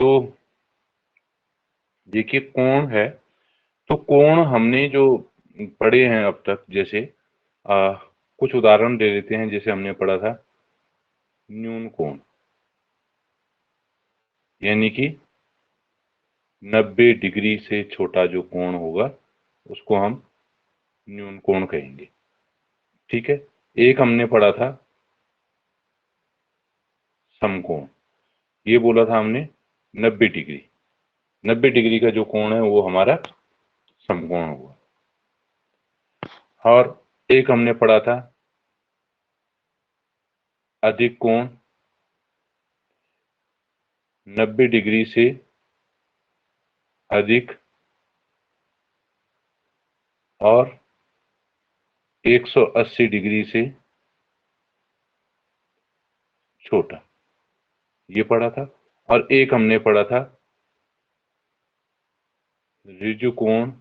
तो देखिए कोण है, तो कोण हमने जो पढ़े हैं अब तक, जैसे कुछ उदाहरण दे देते हैं। जैसे हमने पढ़ा था न्यून कोण, यानी कि 90 डिग्री से छोटा जो कोण होगा उसको हम न्यून कोण कहेंगे। ठीक है। एक हमने पढ़ा था समकोण, ये बोला था हमने 90 डिग्री, 90 डिग्री का जो कोण है वो हमारा समकोण होगा। और एक हमने पढ़ा था अधिक कोण, 90 डिग्री से अधिक और 180 डिग्री से छोटा, ये पढ़ा था। और एक हमने पढ़ा था ऋजु कोण,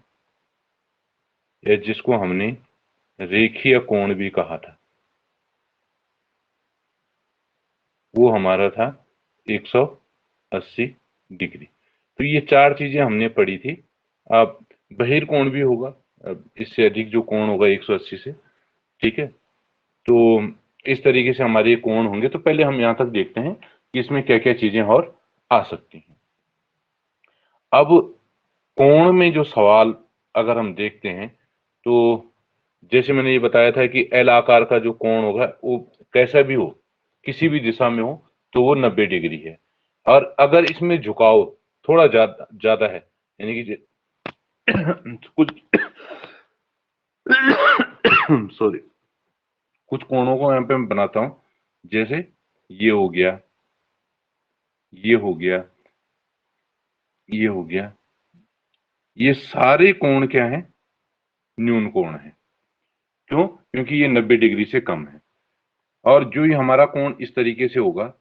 या जिसको हमने रेखीय कोण भी कहा था, वो हमारा था 180 डिग्री। तो ये चार चीजें हमने पढ़ी थी। अब बहिर्कोण भी होगा, अब इससे अधिक जो कोण होगा 180 से। ठीक है। तो इस तरीके से हमारे कोण होंगे। तो पहले हम यहां तक देखते हैं कि इसमें क्या क्या चीजें और आ सकती हैं। अब कोण में जो सवाल अगर हम देखते हैं, तो जैसे मैंने ये बताया था कि एल आकार का जो कोण होगा वो कैसा भी हो, किसी भी दिशा में हो, तो वो 90 डिग्री है। और अगर इसमें झुकाव थोड़ा ज्यादा ज्यादा है, यानी कि कुछ सॉरी, कुछ कोणों को यहाँ पे मैं बनाता हूं। जैसे ये हो गया, ये हो गया, ये हो गया, ये सारे कोण क्या है? न्यून कोण है। क्यों? क्योंकि ये 90 डिग्री से कम है। और जो ये हमारा कोण इस तरीके से होगा,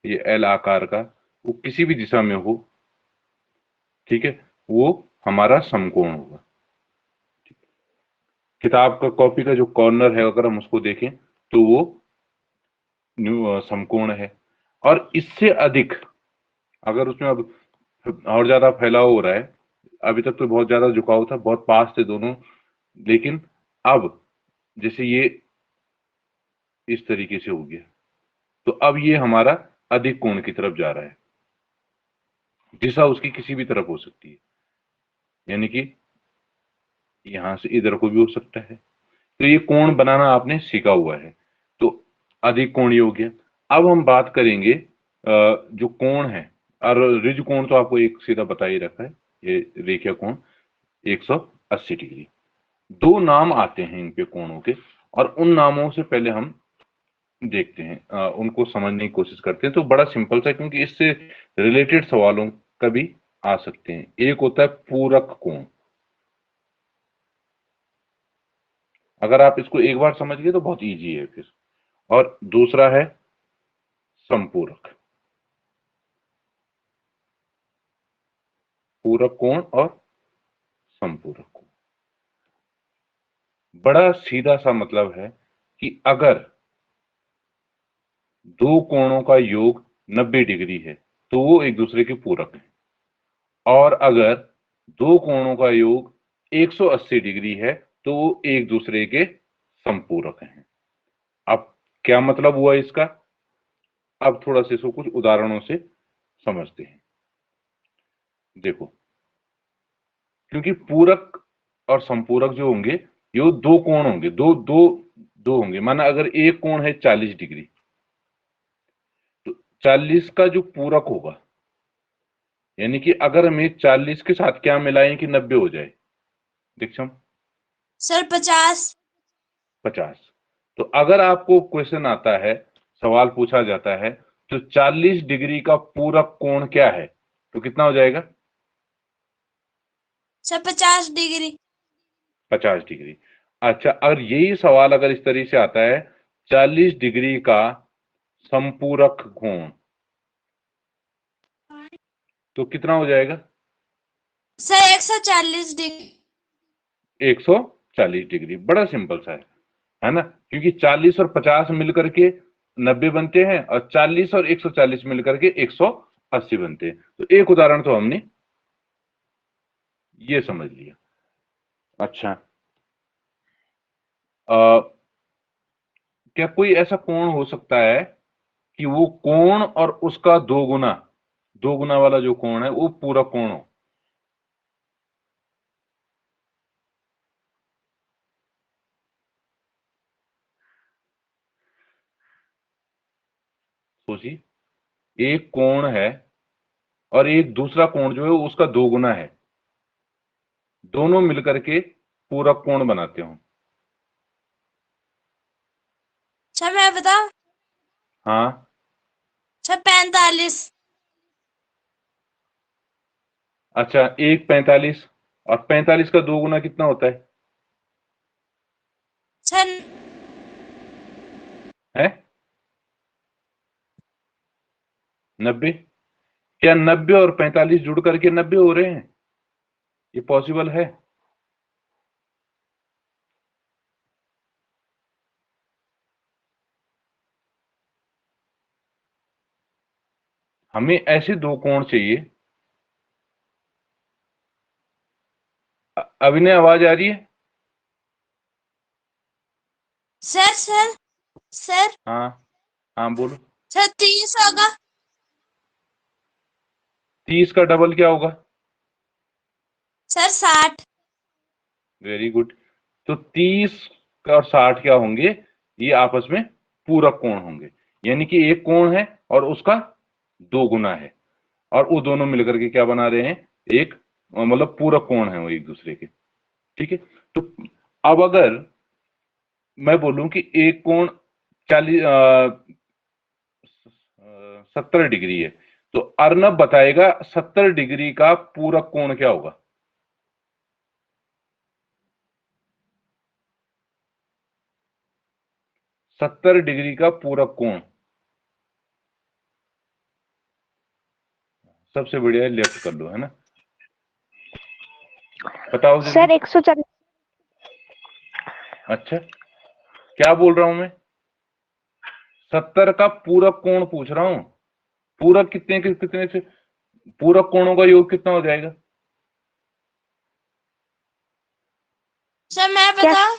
ये एल आकार का, वो किसी भी दिशा में हो, ठीक है, वो हमारा समकोण होगा। किताब का कॉपी का जो कॉर्नर है अगर हम उसको देखें तो वो समकोण है। और इससे अधिक अगर उसमें अब और ज्यादा फैलाव हो रहा है, अभी तक तो बहुत ज्यादा झुकाव था, बहुत पास थे दोनों, लेकिन अब जैसे ये इस तरीके से हो गया, तो अब ये हमारा अधिक कोण की तरफ जा रहा है। दिशा उसकी किसी भी तरफ हो सकती है, यानी कि यहां से इधर को भी हो सकता है। तो ये कोण बनाना आपने सीखा हुआ है, तो अधिक कोण ये हो गया। अब हम बात करेंगे जो कोण है, और ऋज कोण तो आपको एक सीधा बता ही रखा है, ये रेखीय कोण 180 डिग्री। दो नाम आते हैं इन पे कोणों के, और उन नामों से पहले हम देखते हैं, उनको समझने की कोशिश करते हैं। तो बड़ा सिंपल सा, क्योंकि इससे रिलेटेड सवालों कभी आ सकते हैं। एक होता है पूरक कोण, अगर आप इसको एक बार समझ गए तो बहुत इजी है फिर। और दूसरा है संपूरक, पूरक कोण और संपूरक कोण। बड़ा सीधा सा मतलब है कि अगर दो कोणों का योग 90 डिग्री है तो वो एक दूसरे के पूरक हैं, और अगर दो कोणों का योग 180 डिग्री है तो वो एक दूसरे के संपूरक हैं। अब क्या मतलब हुआ इसका? अब थोड़ा सा इसको कुछ उदाहरणों से समझते हैं। देखो, क्योंकि पूरक और संपूरक जो होंगे, ये दो कोण होंगे, दो दो दो होंगे। माना अगर एक कोण है 40 डिग्री, तो 40 का जो पूरक होगा, यानी कि अगर हम 40 के साथ क्या मिलाएं कि 90 हो जाए, दीक्षम? सर 50। 50। तो अगर आपको क्वेश्चन आता है, सवाल पूछा जाता है, तो 40 डिग्री का पूरक कोण क्या है, तो कितना हो जाएगा? Sir 50 degree. 50 डिग्री। अच्छा, अगर यही सवाल अगर इस तरीके से आता है, 40 डिग्री का संपूरक कोण, तो कितना हो जाएगा? Sir 140 degree. 140 डिग्री। बड़ा सिंपल सा है ना? क्योंकि 40 और 50 मिलकर के 90 बनते हैं, और 40 और 140 मिलकर के 180 80 बनते हैं। तो एक उदाहरण तो हमने ये समझ लिया। अच्छा, क्या कोई ऐसा कोण हो सकता है कि वो कोण और उसका दो गुना वाला जो कोण है वो पूरा कोण हो? सोचिए, एक कोण है और एक दूसरा कोण जो है उसका दो गुना है, दोनों मिलकर के पूरा कोण बनाते हो। सर मैं बताऊं? हाँ, सर 45। अच्छा, एक 45 और 45 का दो गुना कितना होता सर है 90। क्या 90 और 45 जुड़ करके 90 हो रहे हैं? ये पॉसिबल है? हमें ऐसे दो कोण चाहिए। अभिनय, आवाज आ रही है? सर सर सर हाँ हाँ, बोलो। सर 30 होगा। 30 का डबल क्या होगा? सर 60। Very good. तो 30 और 60 क्या होंगे? ये आपस में पूरक कोण होंगे। यानी कि एक कोण है और उसका दो गुना है, और वो दोनों मिलकर के क्या बना रहे हैं? एक, मतलब पूरक कोण है वो एक दूसरे के। ठीक है। तो अब अगर मैं बोलूं कि एक कोण 40 70 डिग्री है, तो अर्नब बताएगा 70 डिग्री का पूरक कोण क्या होगा? 70 डिग्री का पूरक कोण। सबसे बढ़िया है, लेफ्ट कर लो, है ना? बताओ जल्दी। सर 140। अच्छा, क्या बोल रहा हूं मैं? 70 का पूरक कोण पूछ रहा हूं। पूरक कितने से पूरक कोणों का योग कितना हो जाएगा? सर मैं क्या बताऊं?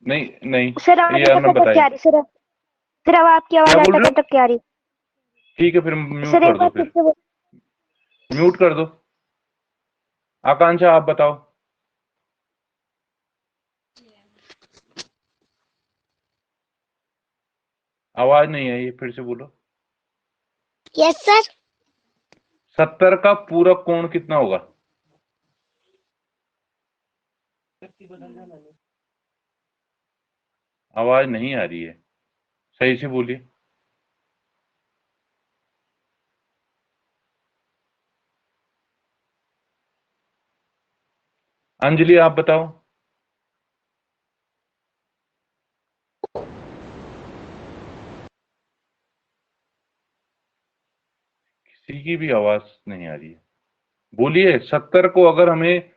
नहीं नहीं, सर आवाज ये अर्नब अटक के बताए। आ रही सर अब आपकी क्या आवाज बोल रहे अटक हो? अटक के आ रही। ठीक है, फिर म्यूट सर कर एक दो, बार फिर फिर से म्यूट कर दो। आकांक्षा, आप बताओ। आवाज नहीं आई, फिर से बोलो। Yes sir. 70 का पूरक कोण कितना होगा? आवाज नहीं आ रही है, सही से बोलिए। अंजलि, आप बताओ। किसी की भी आवाज नहीं आ रही है, बोलिए। 70 को अगर हमें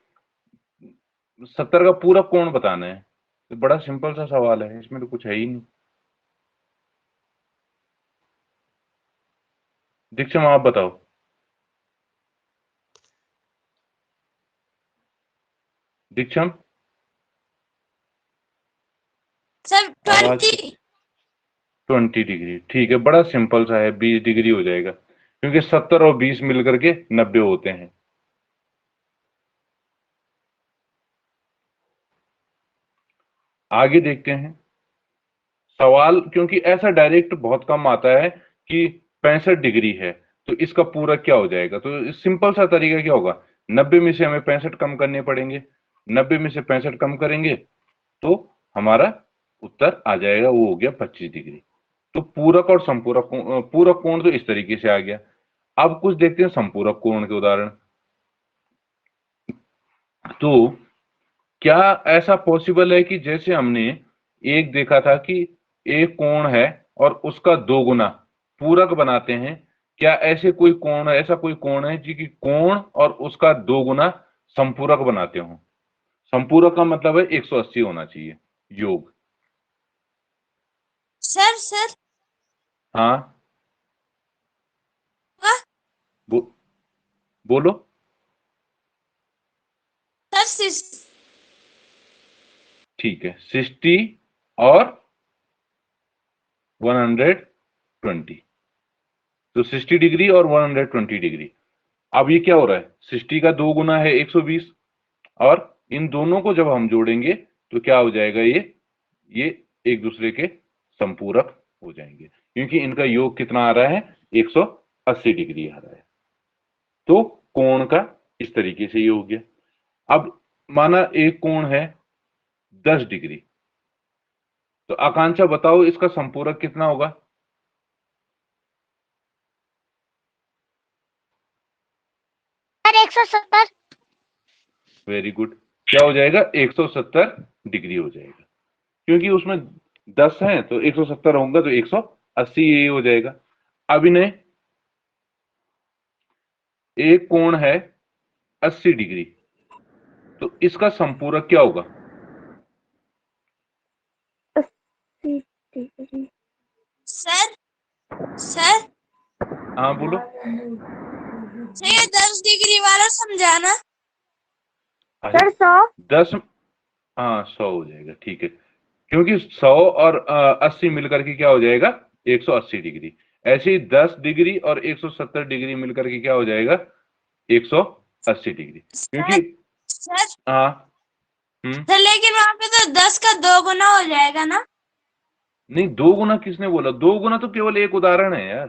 70 का पूरा कोण बताना है तो बड़ा सिंपल सा सवाल है, इसमें तो कुछ है ही नहीं। दीक्षम, आप बताओ। दीक्षम, सर आवाज 20। 20 डिग्री, ठीक है, बड़ा सिंपल सा है, 20 डिग्री हो जाएगा, क्योंकि 70 और 20 मिलकर के 90 होते हैं। आगे देखते हैं सवाल, क्योंकि ऐसा डायरेक्ट बहुत कम आता है कि 65 डिग्री है तो इसका पूरक क्या हो जाएगा। तो सिंपल सा तरीका क्या होगा? 90 में से हमें 65 कम करने पड़ेंगे। 90 में से 65 कम करेंगे तो हमारा उत्तर आ जाएगा, वो हो गया 25 डिग्री। तो पूरक और संपूरक पूरक कोण तो इस तरीके से आ गया। अब कुछ देखते हैं संपूरक कोण के उदाहरण। तो क्या ऐसा पॉसिबल है कि जैसे हमने एक देखा था कि एक कोण है और उसका दो गुना पूरक बनाते हैं, क्या ऐसा कोई कोण है जी कि कोण और उसका दो गुना संपूरक बनाते हो? संपूरक का मतलब है 180 होना चाहिए योग। सर हाँ, बोलो। सर ठीक है, 60 और 120, तो 60 डिग्री और 120 डिग्री। अब ये क्या हो रहा है, 60 का 2 गुना है 120, और इन दोनों को जब हम जोड़ेंगे तो क्या हो जाएगा, ये एक दूसरे के संपूरक हो जाएंगे, क्योंकि इनका योग कितना आ रहा है, 180 डिग्री आ रहा है। तो कोण का इस तरीके से ये हो गया। अब माना एक कोण है 10 डिग्री, तो आकांक्षा बताओ इसका संपूरक कितना होगा। सर 170। वेरी गुड, क्या हो जाएगा, 170 डिग्री हो जाएगा, क्योंकि उसमें 10 है तो 170 होगा तो 180 ये हो जाएगा। अब इन्हें एक कोण है 80 डिग्री, तो इसका संपूरक क्या होगा। सर सर हाँ बोलो। सर ये 10 डिग्री वाला समझाना। अरे सर 100। 10, हाँ 100 हो जाएगा, ठीक है, क्योंकि 100 और 80 मिलकर के क्या हो जाएगा, 180 डिग्री। ऐसे ही 10 डिग्री और 170 डिग्री मिलकर के क्या हो जाएगा, 180 डिग्री, क्योंकि सर सर हाँ सर लेकिन वहां पे तो 10 का 2 गुना हो जाएगा ना। नहीं, 2 गुना किसने बोला, 2 गुना तो केवल एक उदाहरण है यार,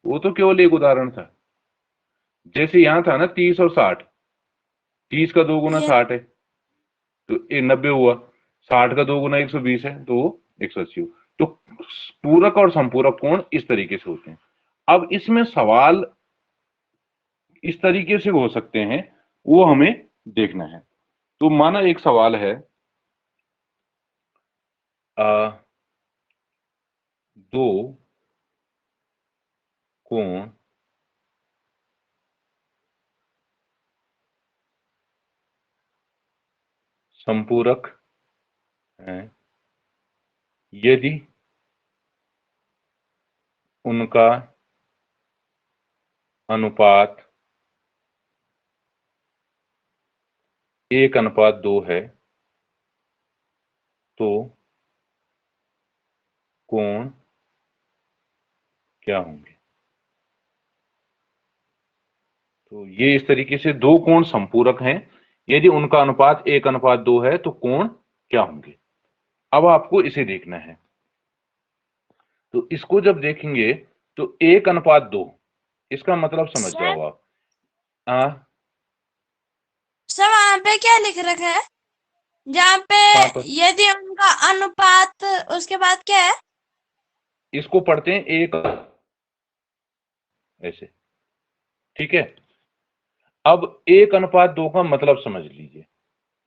वो तो केवल एक उदाहरण था। जैसे यहां था ना 30 और 60, 30 का 2 गुना ये 60 है तो ये 90 हुआ, 60 का 2 गुना 120 है तो वो 180 हुआ। तो पूरक और संपूरक कोण इस तरीके से होते हैं। अब इसमें सवाल इस तरीके से हो सकते हैं, वो हमें देखना है। तो माना एक सवाल है, दो कोण संपूरक हैं यदि उनका अनुपात 1:2 है तो कोण क्या होंगे। तो ये इस तरीके से दो कोण संपूरक हैं, यदि उनका अनुपात 1:2 है तो कोण क्या होंगे। अब आपको इसे देखना है, तो इसको जब देखेंगे तो 1:2, इसका मतलब समझ सर जाओ आप। हाँ, सर वहां पे क्या लिख रखा है, जहाँ पे कहां पर, यदि उनका अनुपात, उसके बाद क्या है। इसको पढ़ते हैं एक ऐसे, ठीक है। अब 1:2 का मतलब समझ लीजिए,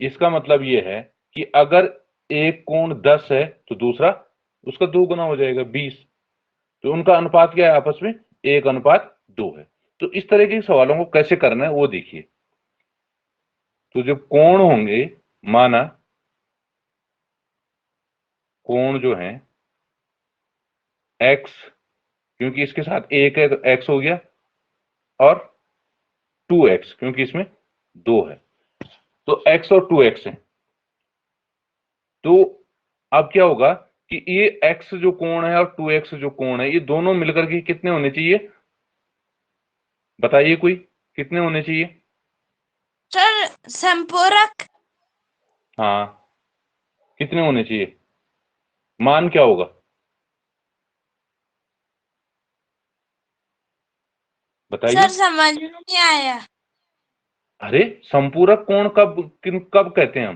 इसका मतलब यह है कि अगर एक कोण 10 है तो दूसरा उसका 2 गुना हो जाएगा 20, तो उनका अनुपात क्या है आपस में, 1:2 है। तो इस तरह के सवालों को कैसे करना है वो देखिए। तो जो कोण होंगे, माना कोण जो है x, क्योंकि इसके साथ एक है तो x हो गया, और 2x क्योंकि इसमें 2 है, तो x और 2x है। तो अब क्या होगा कि ये x जो कोण है और 2x जो कोण है, ये दोनों मिलकर के कितने होने चाहिए, बताइए कोई, कितने होने चाहिए। सर संपूरक हाँ, कितने होने चाहिए, मान क्या होगा, सर बताइए। समझ में नहीं आया। अरे संपूरक कोण कब कहते हैं हम,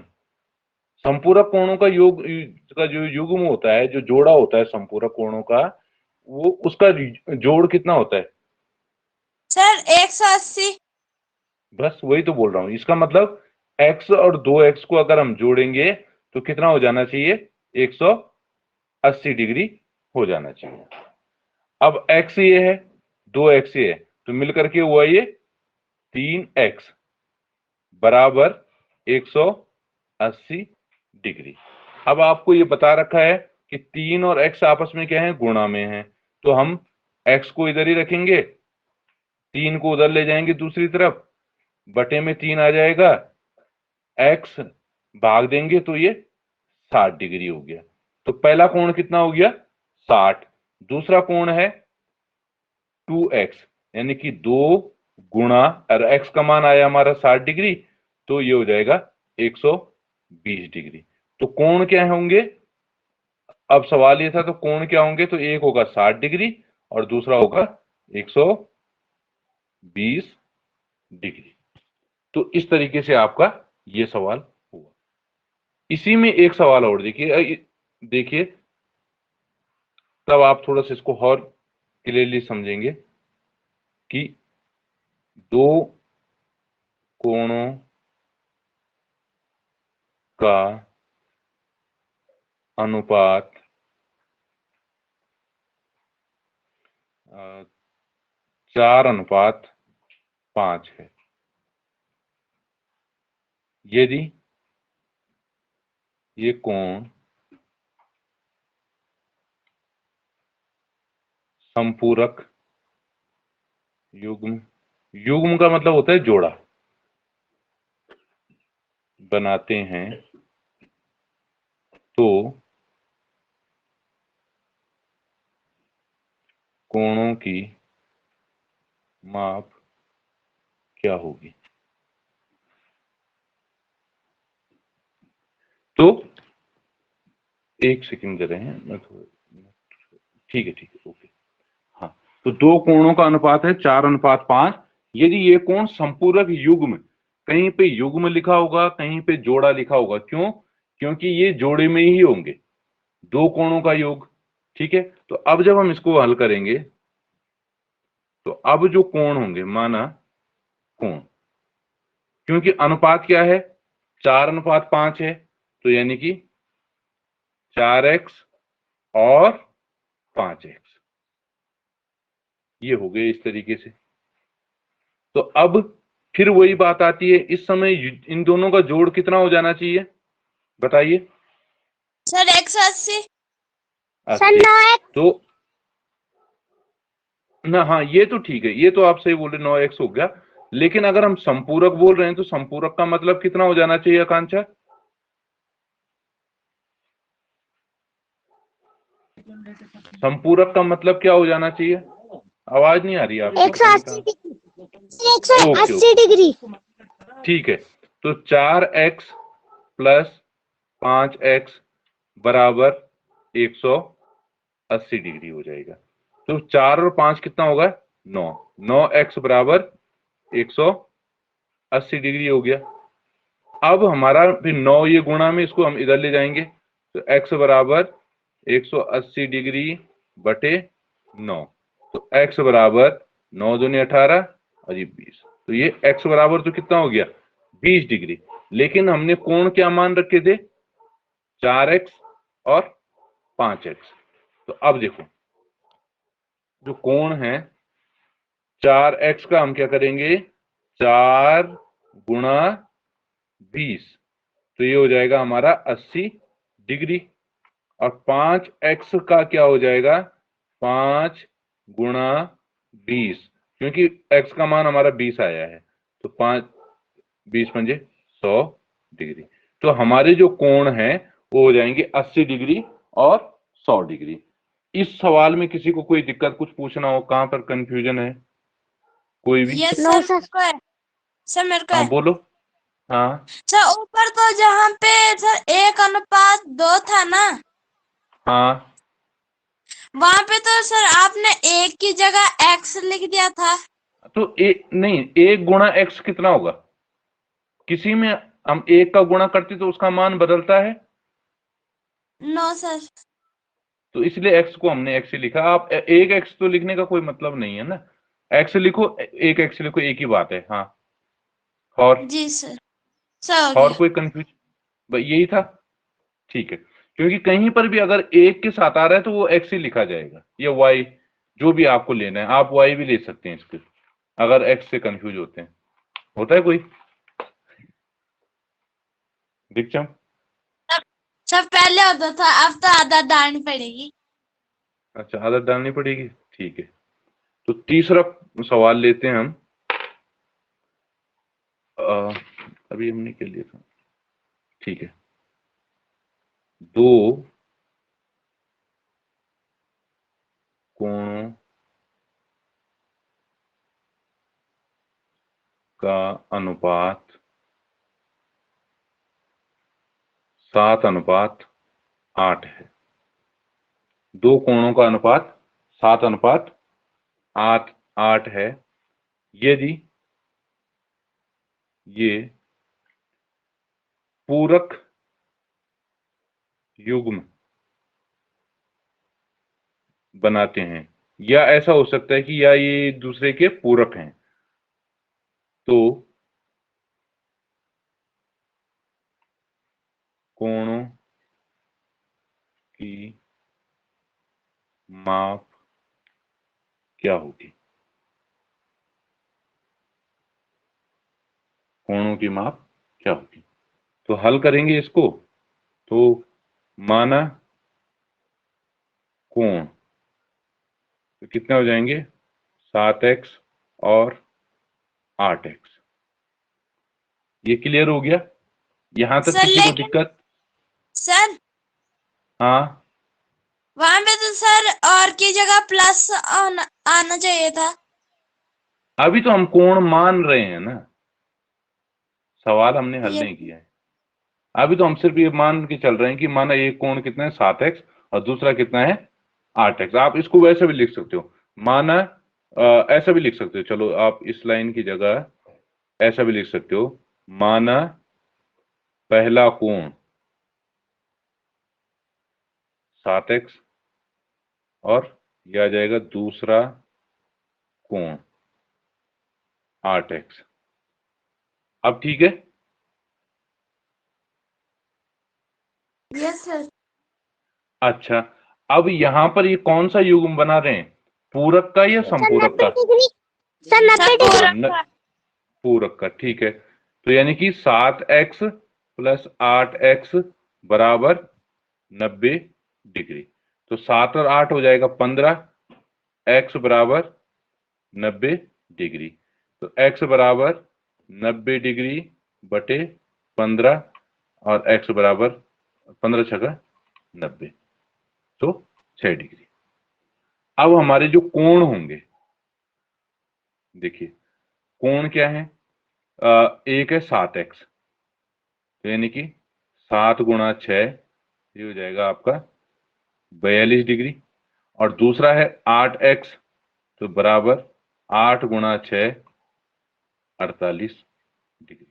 संपूरक कोणों का योग का जो युग्म होता है, जो जोड़ा होता है संपूरक कोणों का, वो उसका जोड़ कितना होता है, सर 180। बस वही तो बोल रहा हूं। इसका मतलब x और 2x को अगर हम जोड़ेंगे तो कितना हो जाना चाहिए, 180 डिग्री हो जाना चाहिए। अब x ये है, 2x ये है, तो मिलकर के हुआ ये 3x बराबर 180 डिग्री। अब आपको ये बता रखा है कि 3 और x आपस में क्या है, गुणा में है, तो हम x को इधर ही रखेंगे 3 को उधर ले जाएंगे दूसरी तरफ, बटे में 3 आ जाएगा, x भाग देंगे तो ये 60 डिग्री हो गया। तो पहला कोण कितना हो गया 60, दूसरा कोण है 2x, यानी कि 2 गुणा, और x का मान आया हमारा 60 डिग्री, तो ये हो जाएगा 120 डिग्री। तो कोण क्या होंगे, अब सवाल ये था तो कोण क्या होंगे, तो एक होगा 60 डिग्री और दूसरा होगा 120 डिग्री। तो इस तरीके से आपका ये सवाल हुआ। इसी में एक सवाल और देखिए तब आप थोड़ा सा इसको और क्लियरली समझेंगे कि दो कोणों का अनुपात 4:5 है। यदि ये कोण संपूरक युग्म, युग्म का मतलब होता है जोड़ा, बनाते हैं तो कोणों की माप क्या होगी। तो एक सेकंड दे रहे हैं, मैं ठीक है ओके। हाँ, तो दो कोणों का अनुपात है 4:5। यदि ये कोण संपूरक युग्म, कहीं पे युग्म लिखा होगा कहीं पे जोड़ा लिखा होगा, क्यों, क्योंकि ये जोड़े में ही होंगे, दो कोणों का योग। ठीक है, तो अब जब हम इसको हल करेंगे तो अब जो कोण होंगे, माना कोण, क्योंकि अनुपात क्या है 4:5 है, तो यानी कि 4x और 5x, ये हो गए इस तरीके से। तो अब फिर वही बात आती है, इस समय इन दोनों का जोड़ कितना हो जाना चाहिए, बताइए सर 180। सर 80। 9x। तो ना, हाँ ये तो ठीक है, ये तो आप सही बोल रहे 9x हो गया, लेकिन अगर हम संपूरक बोल रहे हैं तो संपूरक का मतलब कितना हो जाना चाहिए आकांक्षा, संपूरक का मतलब क्या हो जाना चाहिए, आवाज नहीं आ रही है आपकी। 180 ओके, 180 डिग्री। ठीक है, तो 4x प्लस 5x बराबर 180 डिग्री हो जाएगा। तो 4 और 5 कितना होगा 9, 9x बराबर 180 डिग्री हो गया। अब हमारा फिर 9 ये गुणा में, इसको हम इधर ले जाएंगे, तो x बराबर 180 डिग्री बटे 9, तो x बराबर 9 दूनी 18 और ये 20, तो ये x बराबर तो कितना हो गया 20 डिग्री। लेकिन हमने कोण क्या मान रखे थे 4x और 5x। तो अब देखो जो कोण है 4x का हम क्या करेंगे 4 गुणा 20, तो ये हो जाएगा हमारा 80 डिग्री, और 5x का क्या हो जाएगा 5 गुणा 20, क्योंकि x का मान हमारा 20 आया है, तो 5 20 पंजे 100 डिग्री। तो हमारे जो कोण है वो हो जाएंगे 80 डिग्री और 100 डिग्री। इस सवाल में किसी को कोई दिक्कत, कुछ पूछना हो, कहां पर कंफ्यूजन है कोई भी? ये नो सर सर। मेरे को है। सर मेरे को हाँ है। बोलो। हाँ सर ऊपर तो जहाँ पे सर 1:2 था ना, हाँ, वहां पे तो सर आपने एक की जगह x लिख दिया था। तो नहीं, 1 गुणा x कितना होगा, किसी में हम 1 का गुणा करते तो उसका मान बदलता है, नो सर। तो इसलिए x को हमने x ही लिखा। आप एक x तो लिखने का कोई मतलब नहीं है ना, x लिखो, एक x लिखो, एक ही बात है। हाँ, और जी सर, सर हो और गया। कोई कंफ्यूज, यही था, ठीक है। क्योंकि कहीं पर भी अगर एक के साथ आ रहा है तो वो x ही लिखा जाएगा, या y, जो भी आपको लेना है, आप y भी ले सकते हैं इसके, अगर x से कंफ्यूज होते हैं। होता है कोई दीक्षम? सर पहले होता था, अब तो आदत डालनी पड़ेगी। अच्छा, आदत डालनी पड़ेगी, ठीक है। तो तीसरा सवाल लेते हैं हम। अभी हमने क्या लिया था, ठीक है। दो कोणों का अनुपात 7:8 है। दो कोणों का अनुपात 7:8 है यदि ये पूरक युग्म बनाते हैं, या ऐसा हो सकता है कि या ये दूसरे के पूरक हैं। तो कोणों की माप क्या होगी? कोणों की माप क्या होगी? तो हल करेंगे इसको। तो माना कोण तो कितने हो जाएंगे? 7x और 8x। ये क्लियर हो गया? यहां तक सर किसी को लेकिन दिक्कत? सर हाँ, वहां पे तो सर और की जगह प्लस आना चाहिए था। अभी तो हम कोण मान रहे हैं ना, सवाल हमने हल ये नहीं किया है। अभी तो हम सिर्फ ये मान के चल रहे हैं कि माना एक कोण कितना है 7x और दूसरा कितना है 8x। आप इसको वैसे भी लिख सकते हो, माना ऐसा भी लिख सकते हो। चलो आप इस लाइन की जगह ऐसा भी लिख सकते हो, माना पहला कोण 7x और यह आ जाएगा दूसरा कोण 8x। अब ठीक है? Yes sir. अच्छा, अब यहां पर ये कौन सा युग्म बना रहे हैं, पूरक का या सर संपूरक 90 का? डिग्री। Sir 90 degree. पूरा हाँ, पूरक का, ठीक है। तो यानी कि 7x प्लस 8x बराबर 90 डिग्री। तो 7 और 8 हो जाएगा 15, x बराबर 90 डिग्री। तो x बराबर 90 डिग्री बटे 15 और x बराबर 15 छका 90, तो 6 डिग्री। अब हमारे जो कोण होंगे, देखिए कोण क्या है, एक है 7x, तो यानी कि 7 × 6 ये हो जाएगा आपका 42 डिग्री। और दूसरा है 8x, तो बराबर 8 × 6 48 डिग्री।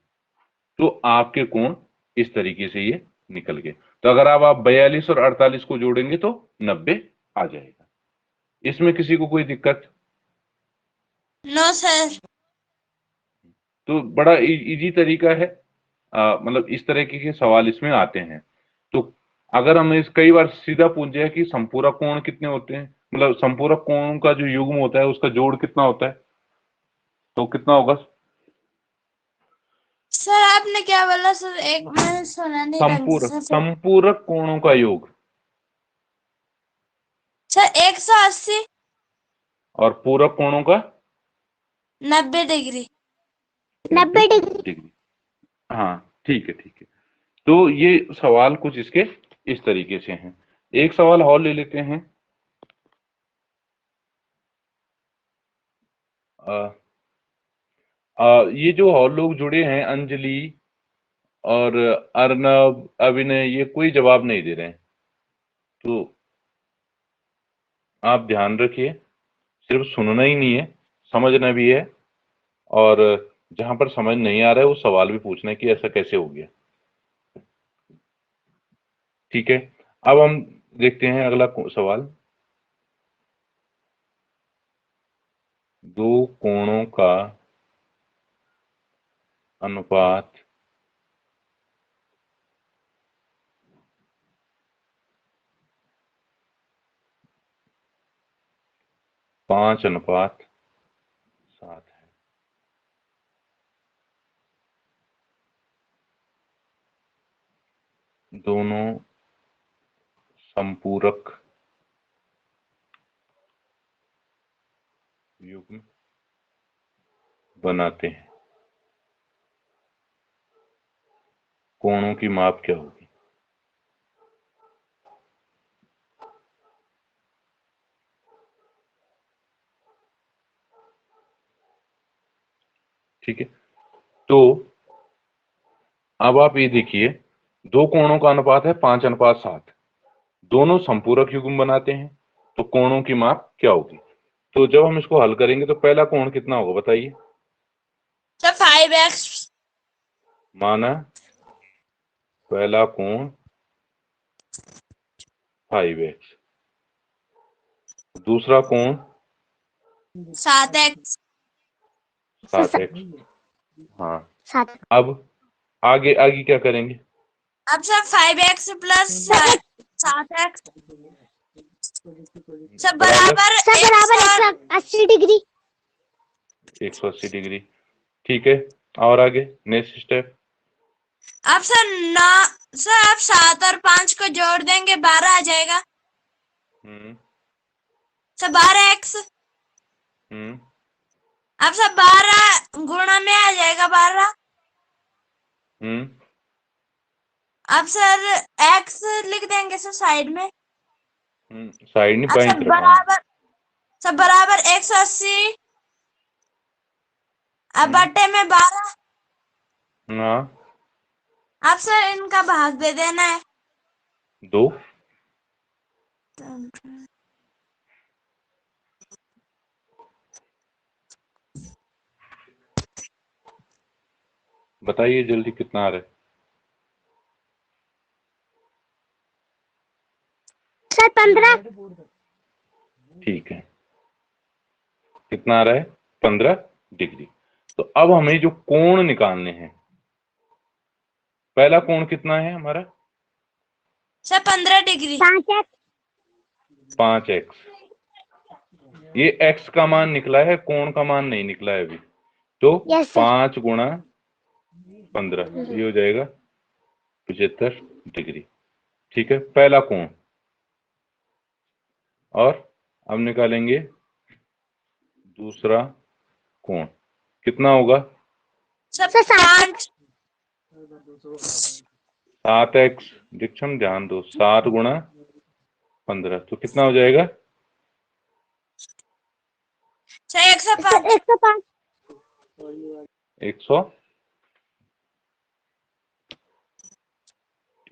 तो आपके कोण इस तरीके से ये निकल गए। तो अगर आप 42 और 48 को जोड़ेंगे तो 90 आ जाएगा। इसमें किसी को कोई दिक्कत? No sir. तो बड़ा इजी तरीका है। मतलब इस तरीके के सवाल इसमें आते हैं। तो अगर हमें इस कई बार सीधा पूछ जाए कि संपूरक कोण कितने होते हैं, मतलब संपूरक कोण का जो युग्म होता है उसका जोड़ कितना होता है, तो कितना होगा? सर आपने क्या बोला सर, एक मैंने सुना नहीं ढंग संपूरक से सर। संपूरक कोणों का योग। सर 180। और पूरक कोणों का 90 डिग्री। 90 90 डिग्री। डिग्री। हाँ, ठीक है, ठीक है। तो ये सवाल कुछ इसके इस तरीके से हैं। एक सवाल और ले लेते हैं। ये जो और लोग जुड़े हैं, अंजलि और अर्नब, अभिनय, ये कोई जवाब नहीं दे रहे हैं। तो आप ध्यान रखिए, सिर्फ सुनना ही नहीं है, समझना भी है। और जहां पर समझ नहीं आ रहा है वो सवाल भी पूछना है कि ऐसा कैसे हो गया। ठीक है, अब हम देखते हैं अगला सवाल। दो कोणों का अनुपात 5:7 है। दोनों संपूरक युग्म बनाते हैं। कोणों की माप क्या होगी? ठीक है, तो अब आप ये देखिए, दो कोणों का अनुपात है 5:7, दोनों संपूरक युग्म बनाते हैं, तो कोणों की माप क्या होगी? तो जब हम इसको हल करेंगे तो पहला कोण कितना होगा बताइए? Sir 5x। माना पहला कोण 5x, दूसरा कोण 7x। 7x। हाँ, 7 अब आगे आगे क्या करेंगे? अब सर 5x प्लस 7x सब बराबर सर बराबर 180 डिग्री। 180 डिग्री। ठीक है, और आगे नेक्स्ट स्टेप। अब सर सर आप 7 और 5 को जोड़ देंगे 12 आ जाएगा। Sir 12x। अब सर 12 गुणा में आ जाएगा 12। अब सर x लिख देंगे सर साइड में। साइड नहीं, अब बाईं सब तरफ। हाँ, बराबर 180। अब बट्टे में 12। हाँ, अब सर इनका भाग दे देना है। 2। बताइए जल्दी कितना आ रहा है? सर 15। ठीक है, कितना आ रहा है? 15 डिग्री। तो अब हमें जो कोण निकालने हैं, पहला कोण कितना है हमारा? Sir 15 degree. 5x। 5x। ये x का मान निकला है, कोण का मान नहीं निकला है अभी। तो यस सर। 5 गुणा 15, ये हो जाएगा 75 डिग्री। ठीक है, पहला कोण। और अब निकालेंगे दूसरा कोण, कितना होगा? सर 5। 7x। दीक्षम ध्यान दो, 7 गुणा 15, तो कितना हो जाएगा? सर 105। 105।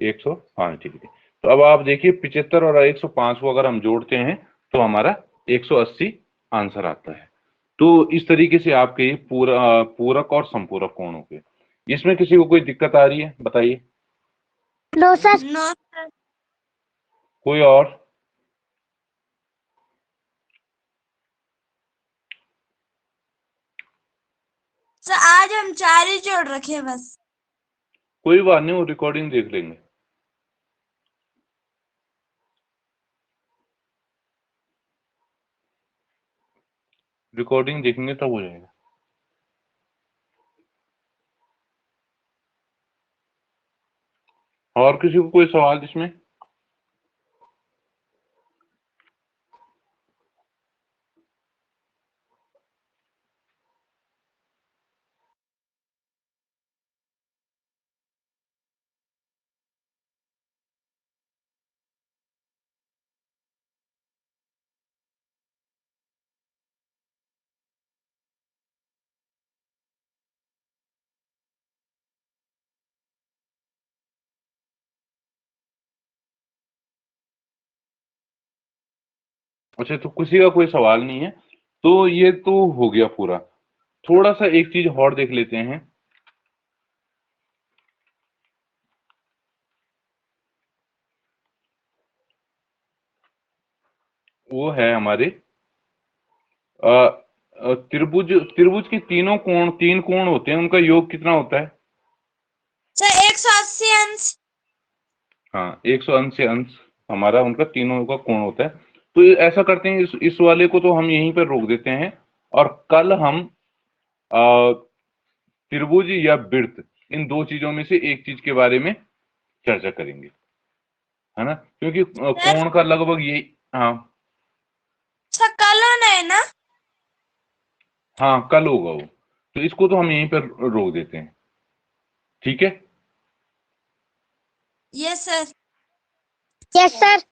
105 डिग्री। तो अब आप देखिए 75 और 105 को अगर हम जोड़ते हैं तो हमारा 180 आंसर आता है। तो इस तरीके से आपके पूरक और संपूरक कोण हो गए। इसमें किसी को कोई दिक्कत आ रही है बताइए? No sir. No sir. कोई और? सर आज हम 4 ही जोड़ रखे हैं बस। कोई बात नहीं, वो रिकॉर्डिंग देख लेंगे। रिकॉर्डिंग देखेंगे तब हो जाएगा। और किसी को कोई सवाल इसमें? अच्छा, तो किसी का कोई सवाल नहीं है, तो ये तो हो गया पूरा। थोड़ा सा एक चीज और देख लेते हैं। वो है हमारे त्रिभुज। त्रिभुज के तीन कोण होते हैं, उनका योग कितना होता है? सर 180 अंश। हाँ, 180 अंश हमारा उनका तीनों का कोण होता है। तो ऐसा करते हैं, इस वाले को तो हम यहीं पर रोक देते हैं, और कल हम त्रिभुज या वृत्त, इन दो चीजों में से एक चीज के बारे में चर्चा करेंगे, है ना? क्योंकि कोण का लगभग यही। हाँ, सर कल होना है ना? हाँ कल होगा वो, तो इसको तो हम यहीं पर रोक देते हैं, ठीक है। Yes sir. Yes sir.